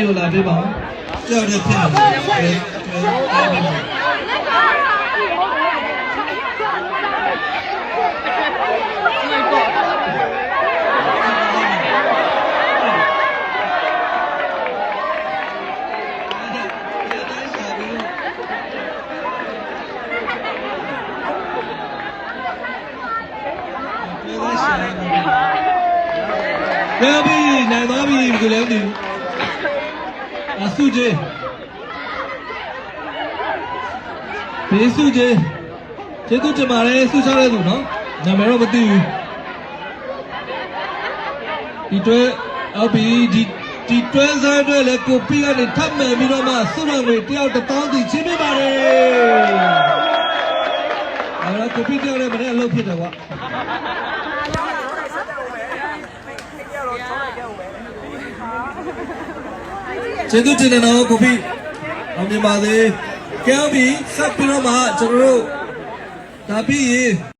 有来对吧？这样的骗子，来对吧？来比，来哪比？不了的。စုကြီးဘေးစုကြီးကျေးဇူးတင်ပါတယ်စုချတဲ့သူနော်နာမည်တော့မသိဘူးဒီတွဲဟုတ်ပြီဒီတွဲစားတွဲလည်းကိုပီကနေထပ်မယ်ပြီးတော့မှစုတော်ငွေတယောက်1000စီချင်းပြပါတယ်အဲ့တော့ကိုပီတယောက်လည်းမနေ့အလုပ်ဖြစ်တယ်ကွာကျေးဇူးတင်တယ်နော်ကိုပီအောင်မြင်ပါစေကဲပြီဆက်ပြီးတော့မှကျွန်တော်တို့ဒါပြီး